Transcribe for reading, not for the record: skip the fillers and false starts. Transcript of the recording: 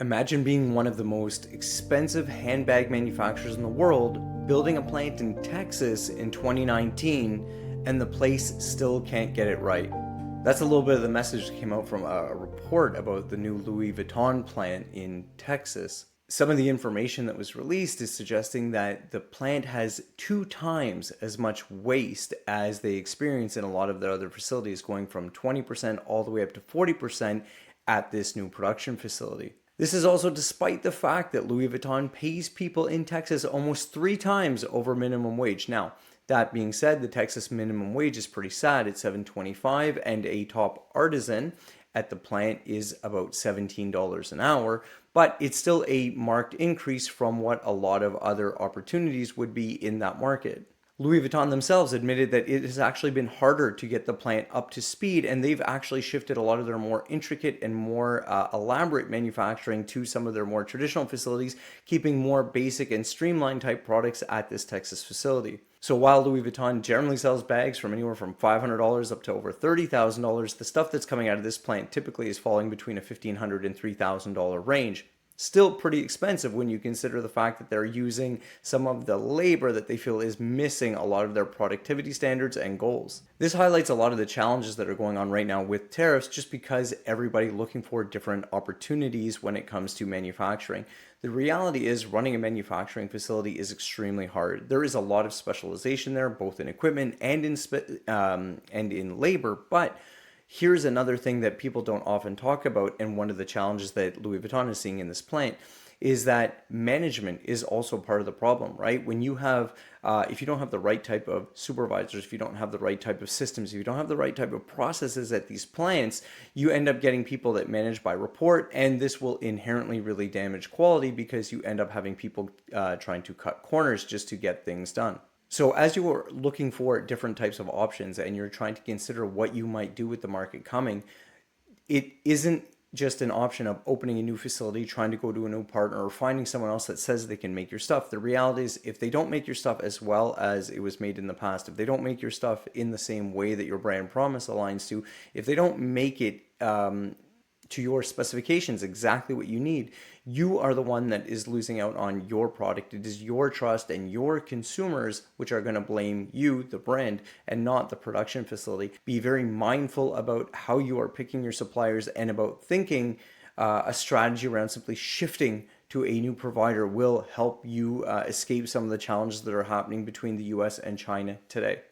Imagine being one of the most expensive handbag manufacturers in the world, building a plant in Texas in 2019, and the place still can't get it right. That's a little bit of the message that came out from a report about the new Louis Vuitton plant in Texas. Some of the information that was released is suggesting that the plant has 2 times as much waste as they experience in a lot of their other facilities, going from 20% all the way up to 40% at this new production facility. This is also despite the fact that Louis Vuitton pays people in Texas almost 3 times over minimum wage. Now, that being said, the Texas minimum wage is pretty sad. It's $7.25, and a top artisan at the plant is about $17 an hour, but it's still a marked increase from what a lot of other opportunities would be in that market. Louis Vuitton themselves admitted that it has actually been harder to get the plant up to speed, and they've actually shifted a lot of their more intricate and more elaborate manufacturing to some of their more traditional facilities, keeping more basic and streamlined type products at this Texas facility. So while Louis Vuitton generally sells bags from anywhere from $500 up to over $30,000, the stuff that's coming out of this plant typically is falling between a $1,500 and $3,000 range. Still pretty expensive when you consider the fact that they're using some of the labor that they feel is missing a lot of their productivity standards and goals. This highlights a lot of the challenges that are going on right now with tariffs, just because everybody looking for different opportunities when it comes to manufacturing. The reality is running a manufacturing facility is extremely hard. There is a lot of specialization there, both in equipment and in labor, but here's another thing that people don't often talk about, and one of the challenges that Louis Vuitton is seeing in this plant is that management is also part of the problem, right? When you have, if you don't have the right type of supervisors, if you don't have the right type of systems, if you don't have the right type of processes at these plants, you end up getting people that manage by report, and this will inherently really damage quality because you end up having people trying to cut corners just to get things done. So as you are looking for different types of options and you're trying to consider what you might do with the market coming, it isn't just an option of opening a new facility, trying to go to a new partner, or finding someone else that says they can make your stuff. The reality is, if they don't make your stuff as well as it was made in the past, if they don't make your stuff in the same way that your brand promise aligns to, if they don't make it to your specifications exactly what you need, you are the one that is losing out on your product. It is your trust and your consumers which are going to blame you, the brand, and not the production facility. Be very mindful about how you are picking your suppliers, and about thinking a strategy around simply shifting to a new provider will help you escape some of the challenges that are happening between the US and China today.